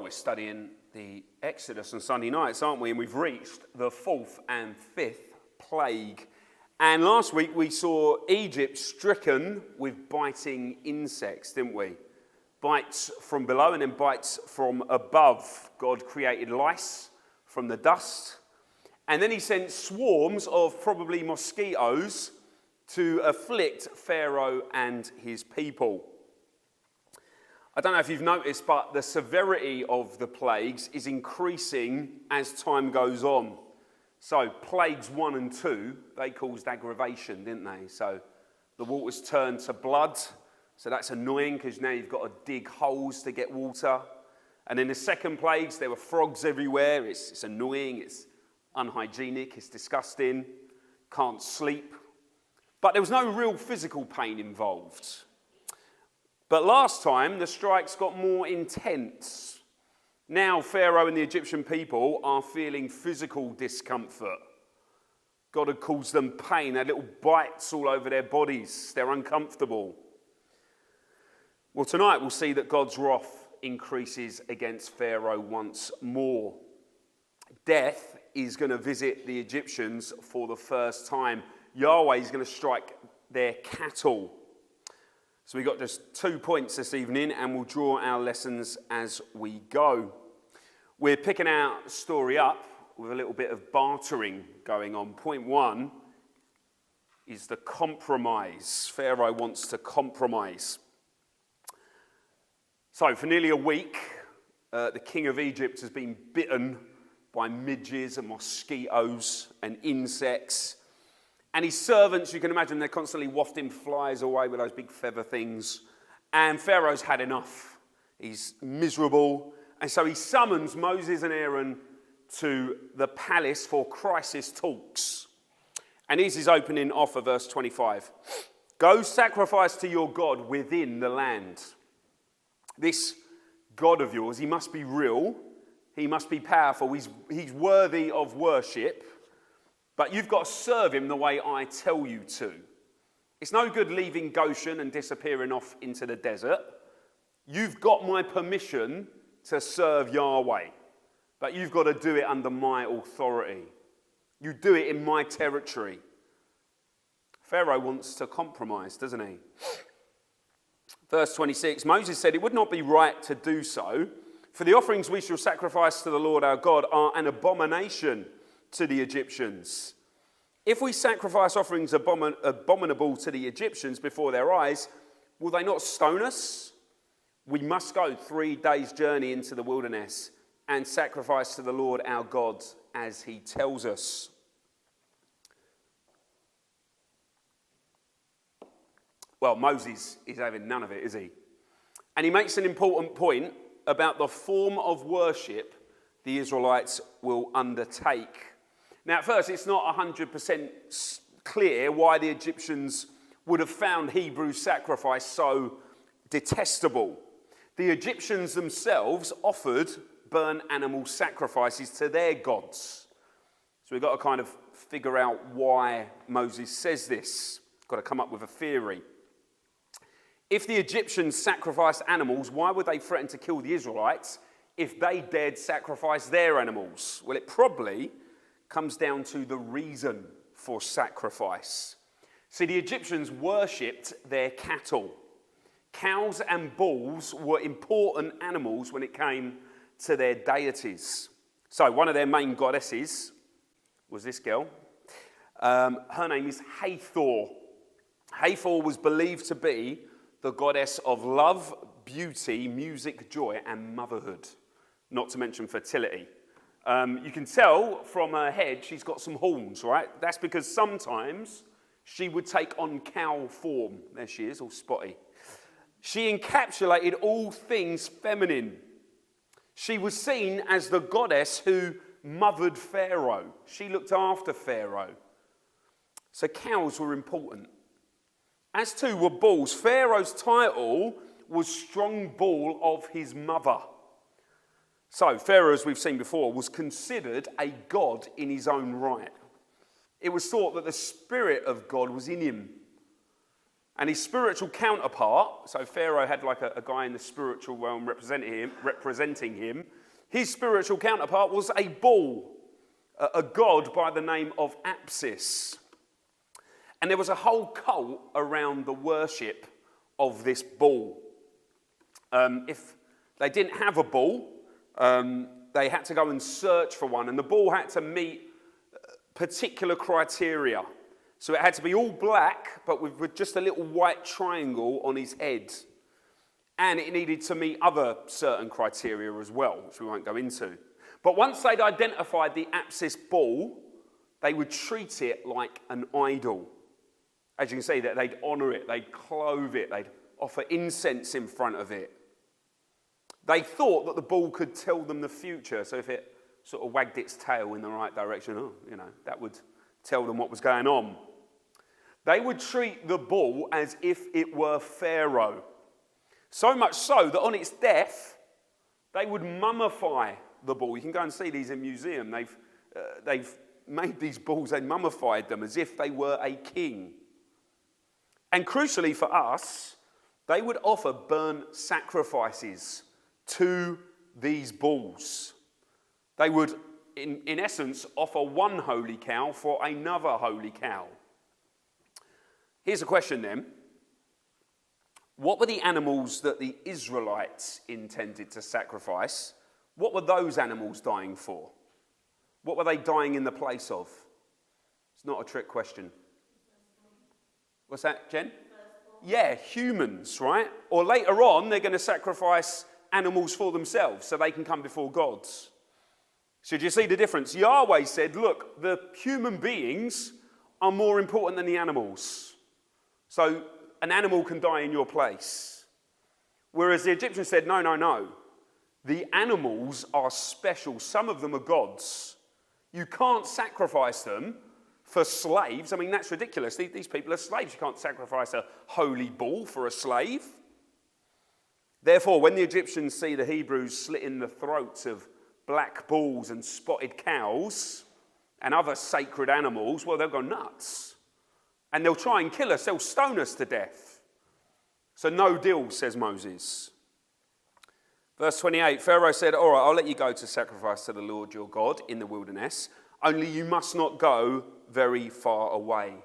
we're studying the Exodus on Sunday nights, aren't we? And we've reached the fourth and fifth plague. And last week we saw Egypt stricken with biting insects, didn't we? Bites from below and then bites from above. God created lice from the dust. And then he sent swarms of probably mosquitoes to afflict Pharaoh and his people. I don't know if you've noticed, but the severity of the plagues is increasing as time goes on. So plagues 1 and 2, they caused aggravation, didn't they? So the waters turned to blood. So that's annoying because now you've got to dig holes to get water. And in the second plagues, there were frogs everywhere. It's annoying, it's unhygienic, it's disgusting, can't sleep. But there was no real physical pain involved. But last time, the strikes got more intense. Now Pharaoh and the Egyptian people are feeling physical discomfort. God had caused them pain. They had little bites all over their bodies. They're uncomfortable. Well, tonight we'll see that God's wrath increases against Pharaoh once more. Death is going to visit the Egyptians for the first time. Yahweh is going to strike their cattle. So we've got just 2 points this evening, and we'll draw our lessons as we go. We're picking our story up with a little bit of bartering going on. Point 1 is the compromise. Pharaoh wants to compromise. So for nearly a week, the king of Egypt has been bitten by midges and mosquitoes and insects. And his servants, you can imagine, they're constantly wafting flies away with those big feather things. And Pharaoh's had enough. He's miserable. And so he summons Moses and Aaron to the palace for crisis talks. And here's his opening offer, verse 25. Go sacrifice to your God within the land. This God of yours, he must be real. He must be powerful. He's worthy of worship. But you've got to serve him the way I tell you to. It's no good leaving Goshen and disappearing off into the desert. You've got my permission to serve Yahweh. But you've got to do it under my authority. You do it in my territory. Pharaoh wants to compromise, doesn't he? Verse 26, Moses said, it would not be right to do so, for the offerings we shall sacrifice to the Lord our God are an abomination to the Egyptians. If we sacrifice offerings abominable to the Egyptians before their eyes, will they not stone us? We must go 3 days' journey into the wilderness and sacrifice to the Lord our God as he tells us. Well, Moses is having none of it, is he? And he makes an important point about the form of worship the Israelites will undertake. Now, at first, it's not 100% clear why the Egyptians would have found Hebrew sacrifice so detestable. The Egyptians themselves offered burnt animal sacrifices to their gods. So we've got to kind of figure out why Moses says this. Got to come up with a theory. If the Egyptians sacrificed animals, why would they threaten to kill the Israelites if they dared sacrifice their animals? Well, it probably comes down to the reason for sacrifice. See, the Egyptians worshipped their cattle. Cows and bulls were important animals when it came to their deities. So one of their main goddesses was this girl. Her name is Hathor. Hathor was believed to be the goddess of love, beauty, music, joy, and motherhood, not to mention fertility. You can tell from her head she's got some horns, right? That's because sometimes she would take on cow form. There she is, all spotty. She encapsulated all things feminine. She was seen as the goddess who mothered Pharaoh. She looked after Pharaoh. So cows were important. As too were bulls. Pharaoh's title was strong bull of his mother. So Pharaoh, as we've seen before, was considered a god in his own right. It was thought that the spirit of God was in him. And his spiritual counterpart, so Pharaoh had like a guy in the spiritual realm representing him. His spiritual counterpart was a bull, a god by the name of Apsis. And there was a whole cult around the worship of this bull. If they didn't have a bull, they had to go and search for one. And the bull had to meet particular criteria. So it had to be all black, but with just a little white triangle on his head. And it needed to meet other certain criteria as well, which we won't go into. But once they'd identified the Apsis bull, they would treat it like an idol. As you can see, that they'd honour it, they'd clothe it, they'd offer incense in front of it. They thought that the bull could tell them the future. So if it sort of wagged its tail in the right direction, that would tell them what was going on. They would treat the bull as if it were Pharaoh. So much so that on its death, they would mummify the bull. You can go and see these in museum. They've made these bulls, they mummified them as if they were a king. And crucially for us, they would offer burnt sacrifices to these bulls. They would, in essence, offer one holy cow for another holy cow. Here's a question then. What were the animals that the Israelites intended to sacrifice? What were those animals dying for? What were they dying in the place of? It's not a trick question. What's that, Jen? Yeah, humans, right? Or later on, they're going to sacrifice animals for themselves so they can come before God. So do you see the difference? Yahweh said, look, the human beings are more important than the animals. So an animal can die in your place. Whereas the Egyptians said, no. The animals are special. Some of them are gods. You can't sacrifice them for slaves. I mean, that's ridiculous. These people are slaves. You can't sacrifice a holy bull for a slave. Therefore, when the Egyptians see the Hebrews slitting the throats of black bulls and spotted cows and other sacred animals, well, they'll go nuts. And they'll try and kill us. They'll stone us to death. So no deal, says Moses. Verse 28, Pharaoh said, all right, I'll let you go to sacrifice to the Lord your God in the wilderness, only you must not go very far away.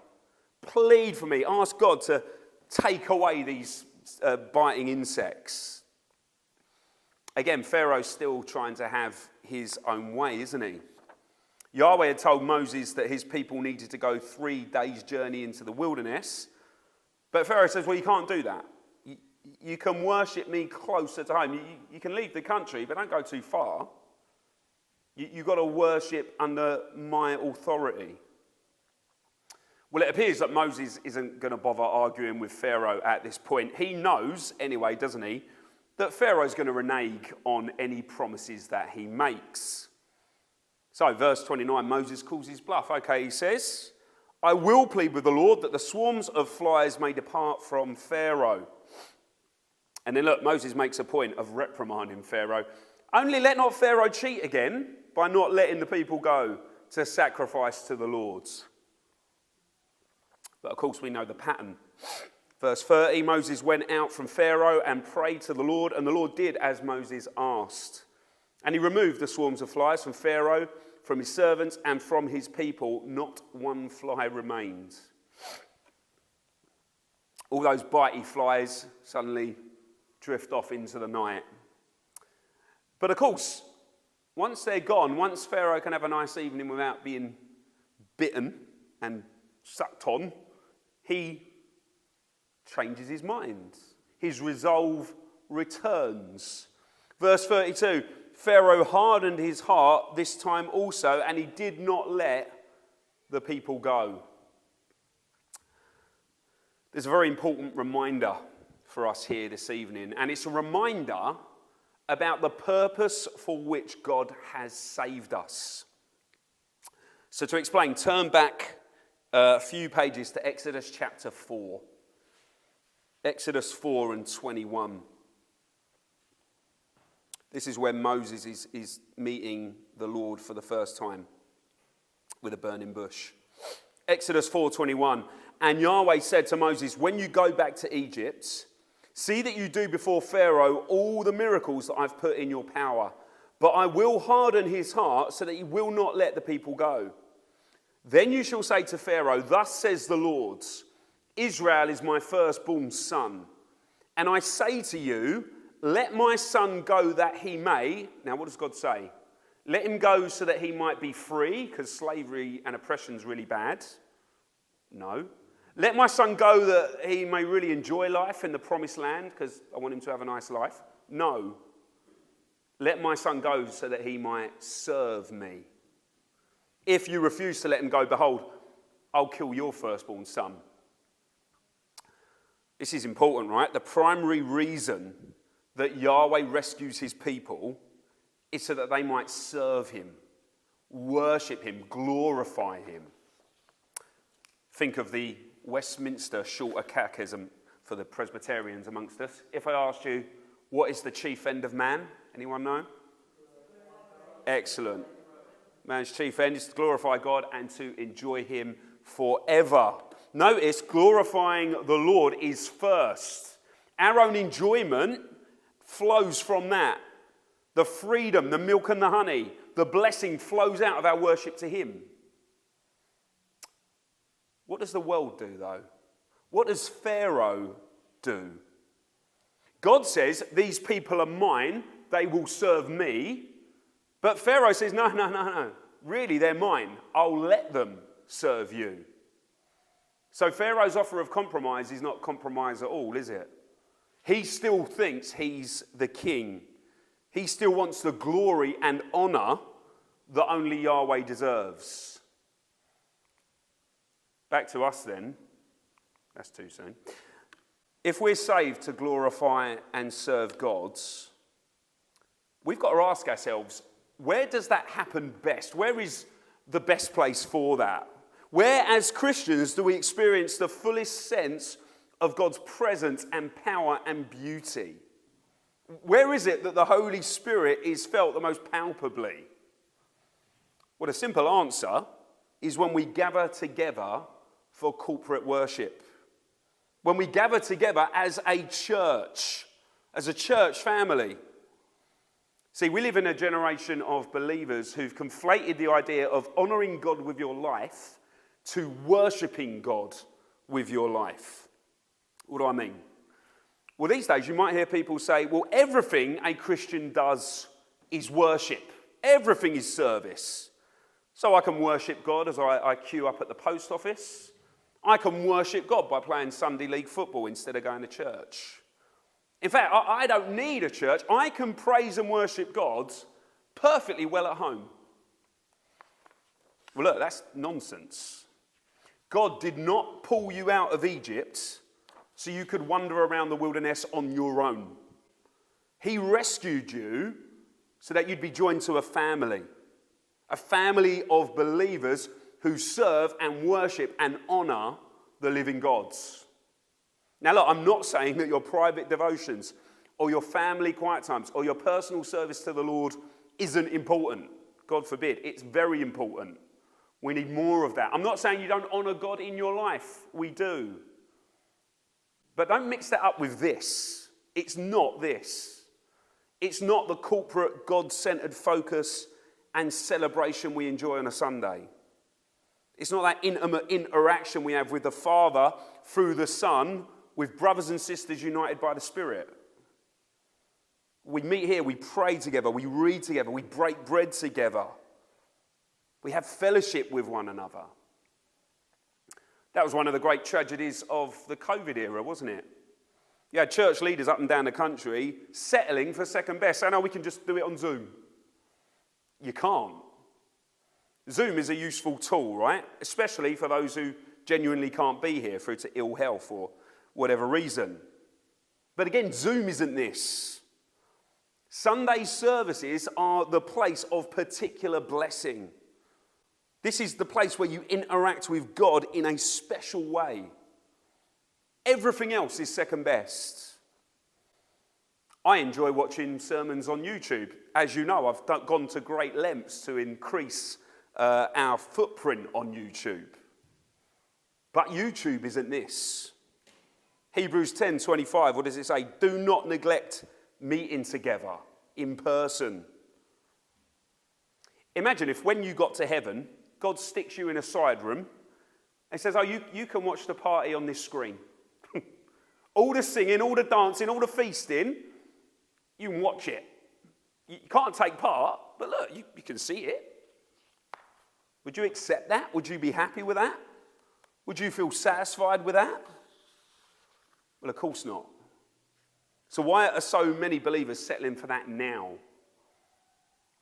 Plead for me. Ask God to take away these biting insects. Again, Pharaoh's still trying to have his own way, isn't he? Yahweh had told Moses that his people needed to go 3 days' journey into the wilderness. But Pharaoh says, well, you can't do that. You can worship me closer to home. You can leave the country, but don't go too far. You've got to worship under my authority. Well, it appears that Moses isn't going to bother arguing with Pharaoh at this point. He knows, anyway, doesn't he, that Pharaoh's going to renege on any promises that he makes. So, verse 29, Moses calls his bluff. Okay, he says, I will plead with the Lord that the swarms of flies may depart from Pharaoh. And then look, Moses makes a point of reprimanding Pharaoh. Only let not Pharaoh cheat again by not letting the people go to sacrifice to the Lord. But of course we know the pattern. Verse 30, Moses went out from Pharaoh and prayed to the Lord, and the Lord did as Moses asked. And he removed the swarms of flies from Pharaoh, from his servants, and from his people. Not one fly remained. All those bitey flies suddenly drift off into the night. But of course, once they're gone, once Pharaoh can have a nice evening without being bitten and sucked on, he changes his mind. His resolve returns. Verse 32, Pharaoh hardened his heart this time also, and he did not let the people go. There's a very important reminder for us here this evening, and it's a reminder about the purpose for which God has saved us. So to explain, turn back a few pages to Exodus chapter 4. Exodus 4 and 21. This is where Moses is meeting the Lord for the first time with a burning bush. Exodus 4:21. And Yahweh said to Moses, when you go back to Egypt, see that you do before Pharaoh all the miracles that I've put in your power. But I will harden his heart so that he will not let the people go. Then you shall say to Pharaoh, thus says the Lord, Israel is my firstborn son. And I say to you, let my son go that he may. Now what does God say? Let him go so that he might be free, because slavery and oppression is really bad. No. Let my son go that he may really enjoy life in the promised land, because I want him to have a nice life. No. Let my son go so that he might serve me. If you refuse to let him go, behold, I'll kill your firstborn son. This is important, right? The primary reason that Yahweh rescues his people is so that they might serve him, worship him, glorify him. Think of the Westminster Shorter Catechism for the Presbyterians amongst us. If I asked you, what is the chief end of man? Anyone know? Excellent. Man's chief end is to glorify God and to enjoy him forever. Notice, glorifying the Lord is first. Our own enjoyment flows from that. The freedom, the milk and the honey, the blessing flows out of our worship to him. What does the world do, though? What does Pharaoh do? God says, these people are mine, they will serve me. But Pharaoh says, no. Really, they're mine. I'll let them serve you. So Pharaoh's offer of compromise is not compromise at all, is it? He still thinks he's the king. He still wants the glory and honor that only Yahweh deserves. Back to us then. That's too soon. If we're saved to glorify and serve God, we've got to ask ourselves, where does that happen best? Where is the best place for that? Where, as Christians, do we experience the fullest sense of God's presence and power and beauty? Where is it that the Holy Spirit is felt the most palpably? Well, a simple answer is when we gather together for corporate worship. When we gather together as a church family. See, we live in a generation of believers who've conflated the idea of honouring God with your life to worshipping God with your life. What do I mean? Well, these days you might hear people say, well, everything a Christian does is worship. Everything is service. So I can worship God as I queue up at the post office. I can worship God by playing Sunday league football instead of going to church. In fact, I don't need a church. I can praise and worship God perfectly well at home. Well, look, that's nonsense. God did not pull you out of Egypt so you could wander around the wilderness on your own. He rescued you so that you'd be joined to a family of believers who serve and worship and honour the living gods. Now look, I'm not saying that your private devotions or your family quiet times or your personal service to the Lord isn't important. God forbid. It's very important. We need more of that. I'm not saying you don't honour God in your life. We do. But don't mix that up with this. It's not this. It's not the corporate God-centered focus and celebration we enjoy on a Sunday. It's not that intimate interaction we have with the Father through the Son, with brothers and sisters united by the Spirit. We meet here, we pray together, we read together, we break bread together. We have fellowship with one another. That was one of the great tragedies of the COVID era, wasn't it? You had church leaders up and down the country settling for second best. Saying, we can just do it on Zoom. You can't. Zoom is a useful tool, right? Especially for those who genuinely can't be here through to ill health or whatever reason. But again, Zoom isn't this. Sunday services are the place of particular blessing. This is the place where you interact with God in a special way. Everything else is second best. I enjoy watching sermons on YouTube. As you know, I've gone to great lengths to increase our footprint on YouTube. But YouTube isn't this. Hebrews 10:25, what does it say? Do not neglect meeting together in person. Imagine if when you got to heaven, God sticks you in a side room and says, oh, you can watch the party on this screen. All the singing, all the dancing, all the feasting, you can watch it. You can't take part, but look, you can see it. Would you accept that? Would you be happy with that? Would you feel satisfied with that? Well, of course not. So why are so many believers settling for that now?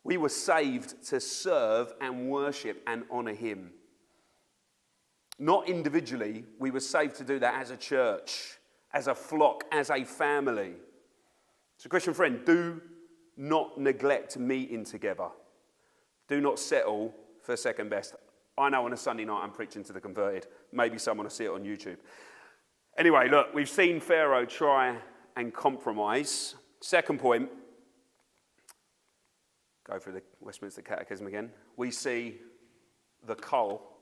We were saved to serve and worship and honour him. Not individually, we were saved to do that as a church, as a flock, as a family. So Christian friend, do not neglect meeting together. Do not settle for second best. I know on a Sunday night I'm preaching to the converted. Maybe someone will see it on YouTube. Anyway, look, we've seen Pharaoh try and compromise. Second point, go through the Westminster Catechism again. We see the cull.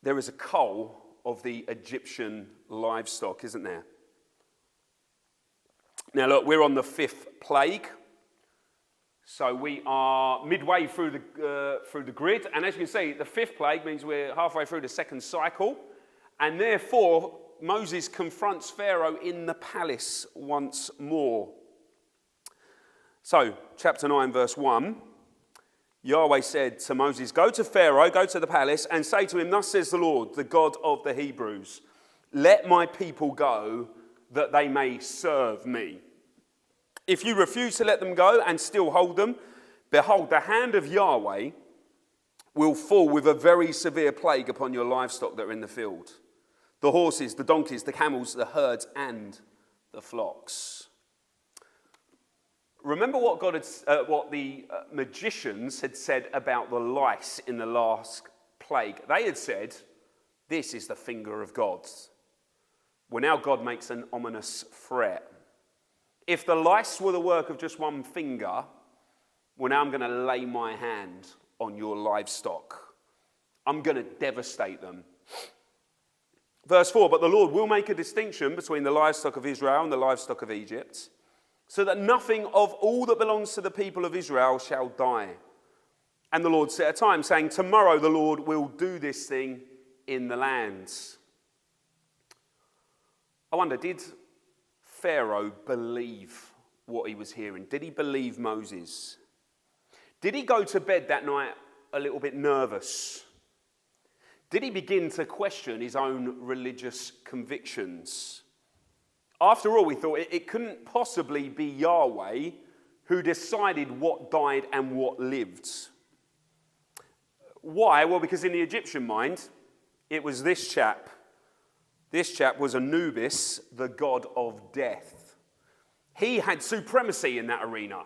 There is a cull of the Egyptian livestock, isn't there? Now look, we're on the 5th plague. So we are midway through the grid. And as you can see, the 5th plague means we're halfway through the 2nd cycle. And therefore, Moses confronts Pharaoh in the palace once more. So, chapter 9, verse 1. Yahweh said to Moses, go to Pharaoh, go to the palace, and say to him, thus says the Lord, the God of the Hebrews, let my people go, that they may serve me. If you refuse to let them go and still hold them, behold, the hand of Yahweh will fall with a very severe plague upon your livestock that are in the field. The horses, the donkeys, the camels, the herds, and the flocks. Remember what the magicians had said about the lice in the last plague. They had said, this is the finger of God. Well, now God makes an ominous threat. If the lice were the work of just one finger, well, now I'm going to lay my hand on your livestock. I'm going to devastate them. Verse 4, but the Lord will make a distinction between the livestock of Israel and the livestock of Egypt, so that nothing of all that belongs to the people of Israel shall die. And the Lord set a time, saying, tomorrow the Lord will do this thing in the lands. I wonder, did Pharaoh believe what he was hearing? Did he believe Moses? Did he go to bed that night a little bit nervous? Did he begin to question his own religious convictions? After all, we thought it couldn't possibly be Yahweh who decided what died and what lived. Why? Well, because in the Egyptian mind, it was this chap. This chap was Anubis, the god of death. He had supremacy in that arena,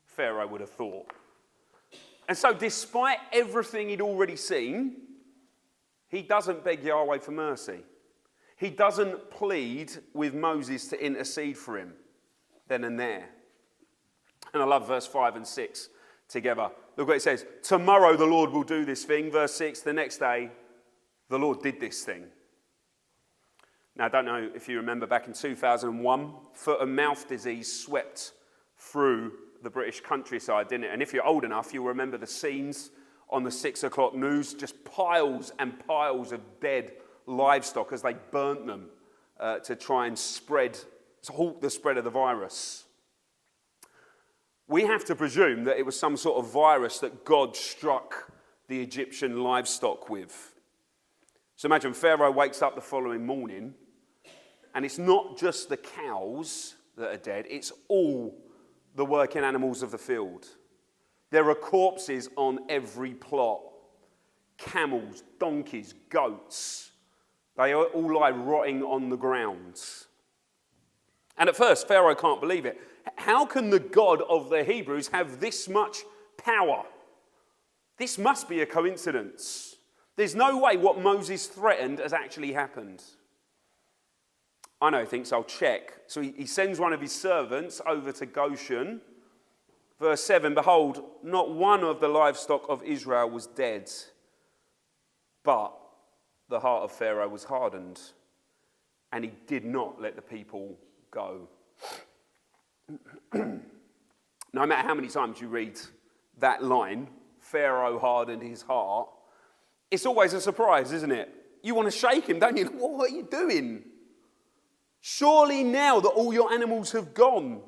Pharaoh would have thought. And so despite everything he'd already seen, he doesn't beg Yahweh for mercy. He doesn't plead with Moses to intercede for him then and there. And I love verse 5 and 6 together. Look what it says. Tomorrow the Lord will do this thing. Verse 6, the next day, the Lord did this thing. Now, I don't know if you remember back in 2001, foot and mouth disease swept through the British countryside, didn't it? And if you're old enough, you'll remember the scenes on the 6 o'clock news, just piles and piles of dead livestock as they burnt them to try and halt the spread of the virus. We have to presume that it was some sort of virus that God struck the Egyptian livestock with. So imagine Pharaoh wakes up the following morning, and it's not just the cows that are dead, it's all the working animals of the field. There are corpses on every plot. Camels, donkeys, goats. They all lie rotting on the ground. And at first, Pharaoh can't believe it. How can the God of the Hebrews have this much power? This must be a coincidence. There's no way what Moses threatened has actually happened. I know he thinks, I'll check. So he sends one of his servants over to Goshen. Verse 7, behold, not one of the livestock of Israel was dead. But the heart of Pharaoh was hardened, and he did not let the people go. No matter how many times you read that line, Pharaoh hardened his heart, it's always a surprise, isn't it? You want to shake him, don't you? What are you doing? Surely now that all your animals have gone,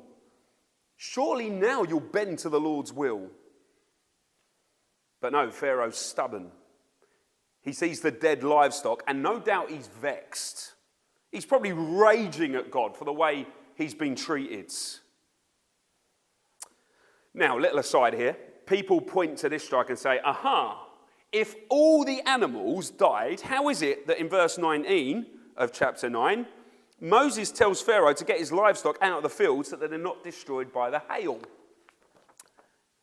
surely now you'll bend to the Lord's will. But no, Pharaoh's stubborn. He sees the dead livestock, and no doubt he's vexed. He's probably raging at God for the way he's been treated. Now, little aside here, people point to this strike and say, aha, if all the animals died, how is it that in verse 19 of chapter 9, Moses tells Pharaoh to get his livestock out of the fields so that they're not destroyed by the hail?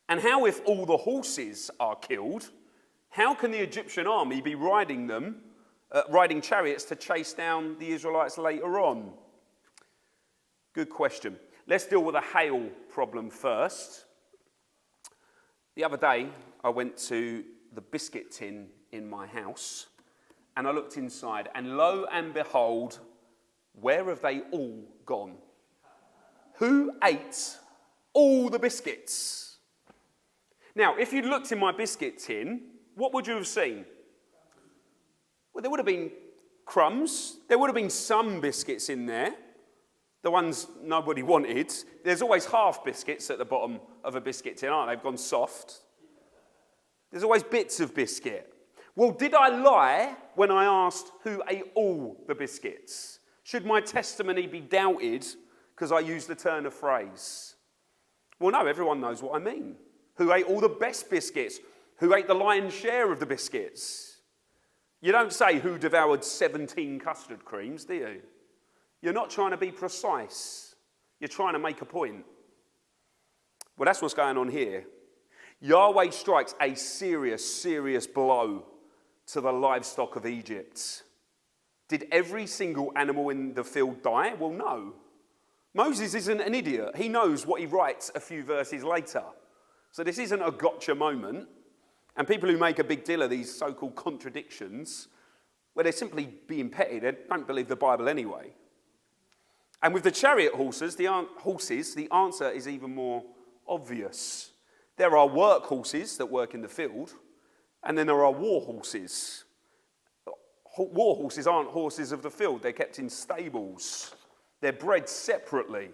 And how if all the horses are killed, how can the Egyptian army be riding chariots to chase down the Israelites later on? Good question. Let's deal with the hail problem first. The other day, I went to the biscuit tin in my house, and I looked inside, and lo and behold, where have they all gone? Who ate all the biscuits? Now, if you'd looked in my biscuit tin, what would you have seen? Well, there would have been crumbs. There would have been some biscuits in there, the ones nobody wanted. There's always half biscuits at the bottom of a biscuit tin, aren't they? They've gone soft. There's always bits of biscuit. Well, did I lie when I asked who ate all the biscuits? Should my testimony be doubted because I used the turn of phrase? Well, no, everyone knows what I mean. Who ate all the best biscuits? Who ate the lion's share of the biscuits? You don't say who devoured 17 custard creams, do you? You're not trying to be precise. You're trying to make a point. Well, that's what's going on here. Yahweh strikes a serious, serious blow to the livestock of Egypt. Did every single animal in the field die? Well, no. Moses isn't an idiot. He knows what he writes a few verses later. So this isn't a gotcha moment. And people who make a big deal of these so-called contradictions, well, they're simply being petty. They don't believe the Bible anyway. And with the chariot horses, the answer is even more obvious. There are work horses that work in the field, and then there are war horses. War horses aren't horses of the field. They're kept in stables. They're bred separately.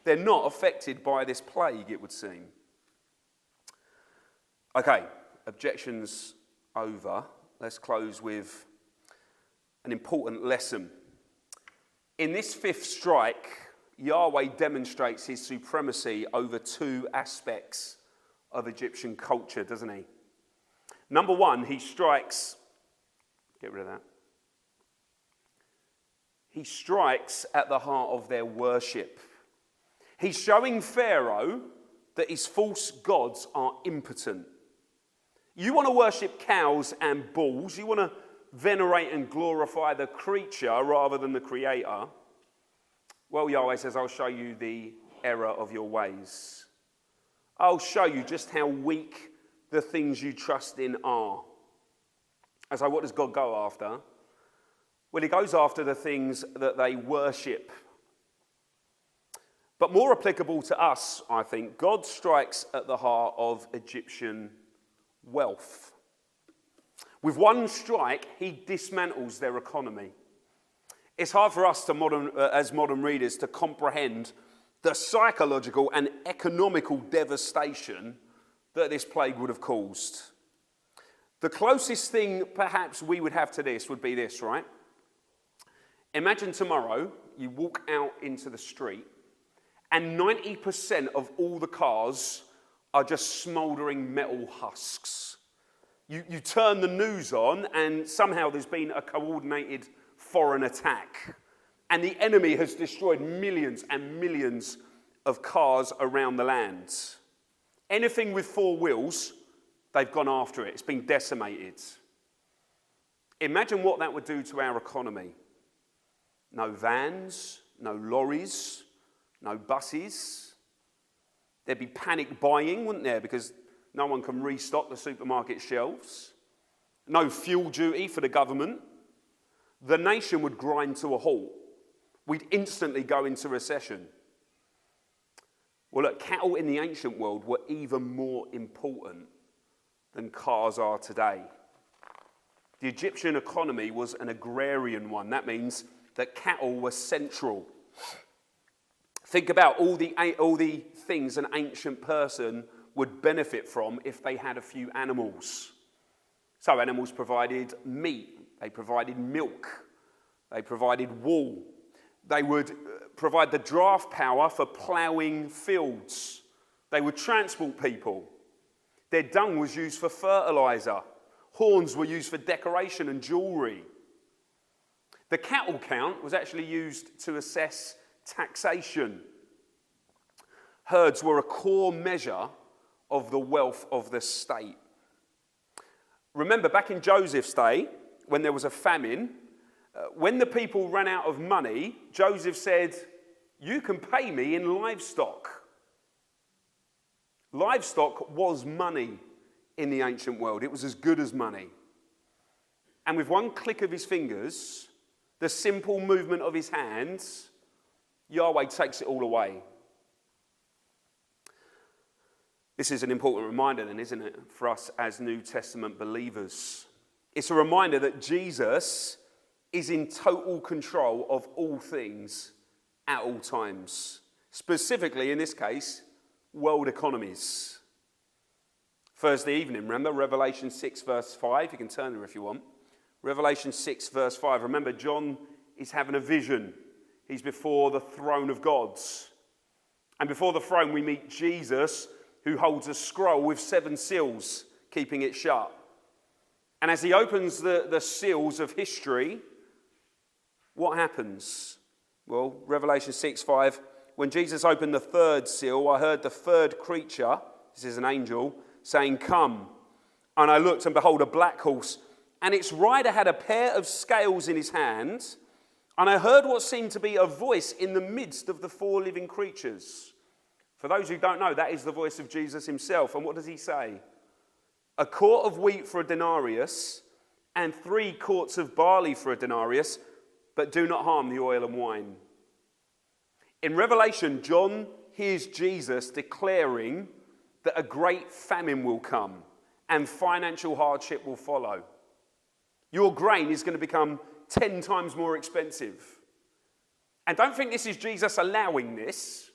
They're not affected by this plague, it would seem. Okay, objections over. Let's close with an important lesson. In this fifth strike, Yahweh demonstrates his supremacy over two aspects of Egyptian culture, doesn't he? Number one, he strikes, get rid of that. He strikes at the heart of their worship. He's showing Pharaoh that his false gods are impotent. You want to worship cows and bulls. You want to venerate and glorify the creature rather than the creator. Well, Yahweh says, I'll show you the error of your ways. I'll show you just how weak the things you trust in are. And so what does God go after? Well, he goes after the things that they worship. But more applicable to us, I think, God strikes at the heart of Egyptian wealth. With one strike, he dismantles their economy. It's hard for us as modern readers to comprehend the psychological and economical devastation that this plague would have caused. The closest thing perhaps we would have to this would be this, right? Imagine tomorrow you walk out into the street and 90% of all the cars are just smouldering metal husks. You turn the news on and somehow there's been a coordinated foreign attack. And the enemy has destroyed millions and millions of cars around the land. Anything with four wheels, they've gone after it. It's been decimated. Imagine what that would do to our economy. No vans, no lorries, no buses. There'd be panic buying, wouldn't there? Because no one can restock the supermarket shelves. no fuel duty for the government, the nation would grind to a halt. We'd instantly go into recession. Well, look, cattle in the ancient world were even more important than cars are today. The Egyptian economy was an agrarian one. That means that cattle were central. Think about all the things an ancient person would benefit from if they had a few animals. So animals provided meat, they provided milk, they provided wool. They would provide the draft power for ploughing fields. They would transport people. Their dung was used for fertilizer. Horns were used for decoration and jewelry. The cattle count was actually used to assess taxation. Herds were a core measure of the wealth of the state. Remember, back in Joseph's day, when there was a famine, when the people ran out of money, Joseph said, "You can pay me in livestock." Livestock was money in the ancient world. It was as good as money. And with one click of his fingers, the simple movement of his hands, Yahweh takes it all away. This is an important reminder then, isn't it, for us as New Testament believers? It's a reminder that Jesus is in total control of all things at all times. Specifically, in this case, world economies. Thursday evening, remember Revelation 6 verse 5? You can turn there if you want. Revelation 6 verse 5. Remember, John is having a vision. He's before the throne of God. And before the throne we meet Jesus, who holds a scroll with 7 seals, keeping it shut. And as he opens the seals of history, what happens? Well, Revelation 6:5, when Jesus opened the 3rd seal, I heard the 3rd creature, this is an angel, saying, "Come." And I looked, and behold, a black horse, and its rider had a pair of scales in his hand, and I heard what seemed to be a voice in the midst of the 4 living creatures. For those who don't know, that is the voice of Jesus himself. And what does he say? "A quart of wheat for a denarius, and 3 quarts of barley for a denarius, but do not harm the oil and wine." In Revelation, John hears Jesus declaring that a great famine will come and financial hardship will follow. Your grain is going to become 10 times more expensive. And don't think this is Jesus allowing this.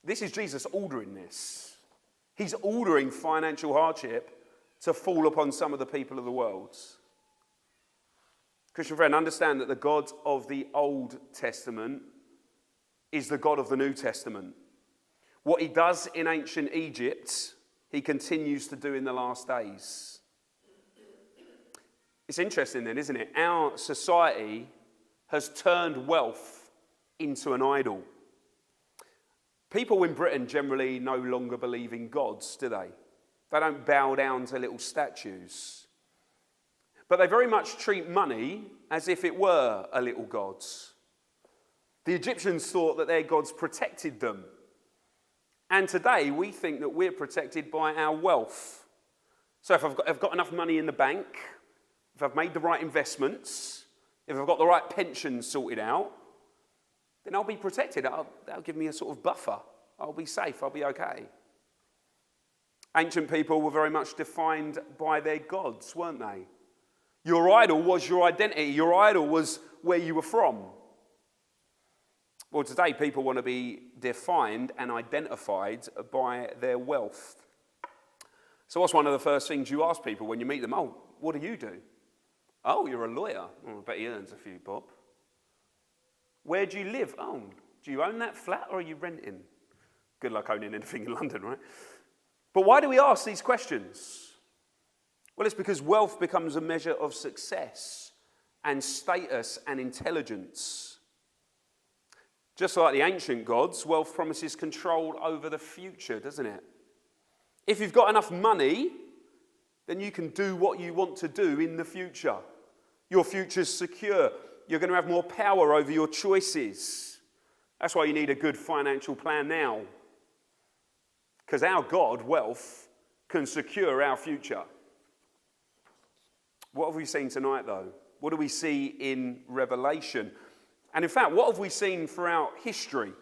This is Jesus ordering this. He's ordering financial hardship to fall upon some of the people of the world. Christian friend, understand that the God of the Old Testament is the God of the New Testament. What he does in ancient Egypt, he continues to do in the last days. It's interesting then, isn't it? Our society has turned wealth into an idol. People in Britain generally no longer believe in gods, do they? They don't bow down to little statues. But they very much treat money as if it were a little god. The Egyptians thought that their gods protected them. And today we think that we're protected by our wealth. So if I've got enough money in the bank, if I've made the right investments, if I've got the right pension sorted out, then I'll be protected. That'll give me a sort of buffer. I'll be safe. I'll be okay. Ancient people were very much defined by their gods, weren't they? Your idol was your identity. Your idol was where you were from. Well, today people want to be defined and identified by their wealth. So what's one of the first things you ask people when you meet them? "Oh, what do you do?" "Oh, you're a lawyer." "Oh, I bet he earns a few bob." "Where do you live?" "Oh, do you own that flat or are you renting?" Good luck owning anything in London, right? But why do we ask these questions? Well, it's because wealth becomes a measure of success and status and intelligence. Just like the ancient gods, wealth promises control over the future, doesn't it? If you've got enough money, then you can do what you want to do in the future. Your future's secure. You're going to have more power over your choices. That's why you need a good financial plan now. Because our God, wealth, can secure our future. What have we seen tonight, though? What do we see in Revelation? And in fact, what have we seen throughout history?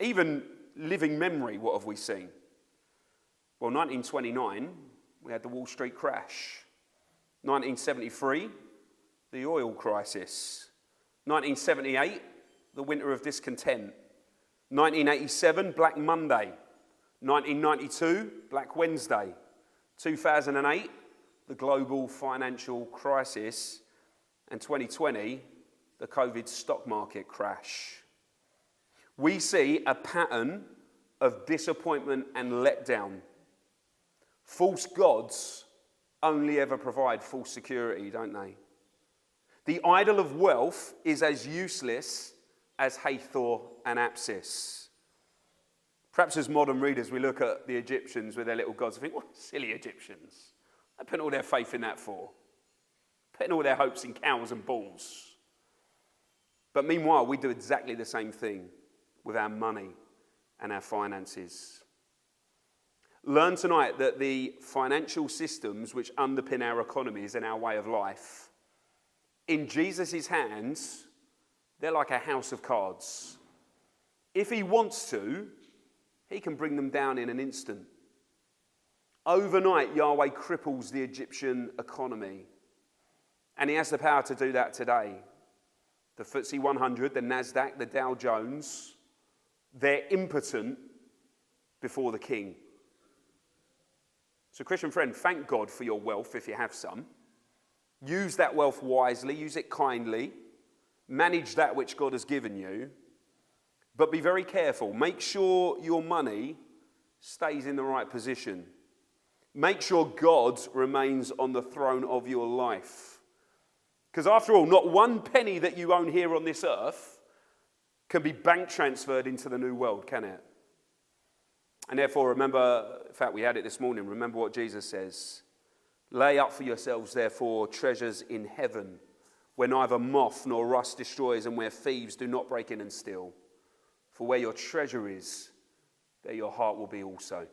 Even living memory, what have we seen? Well, 1929, we had the Wall Street crash. 1973, the oil crisis. 1978, the winter of discontent. 1987, Black Monday. 1992, Black Wednesday. 2008, the global financial crisis. And 2020, the COVID stock market crash. We see a pattern of disappointment and letdown. False gods only ever provide false security, don't they? The idol of wealth is as useless as Hathor and Apsis. Perhaps as modern readers, we look at the Egyptians with their little gods and think, what silly Egyptians. They put all their faith in that for. Putting all their hopes in cows and bulls. But meanwhile, we do exactly the same thing with our money and our finances. Learn tonight that the financial systems which underpin our economies and our way of life, in Jesus' hands, they're like a house of cards. If he wants to, he can bring them down in an instant. Overnight, Yahweh cripples the Egyptian economy. And he has the power to do that today. The FTSE 100, the Nasdaq, the Dow Jones, they're impotent before the king. So, Christian friend, thank God for your wealth if you have some. Use that wealth wisely, use it kindly. Manage that which God has given you. But be very careful. Make sure your money stays in the right position. Make sure God remains on the throne of your life. Because after all, not one penny that you own here on this earth can be bank transferred into the new world, can it? And therefore, remember, in fact, we had it this morning, remember what Jesus says. Lay up for yourselves, therefore, treasures in heaven, where neither moth nor rust destroys and where thieves do not break in and steal. For where your treasure is, there your heart will be also.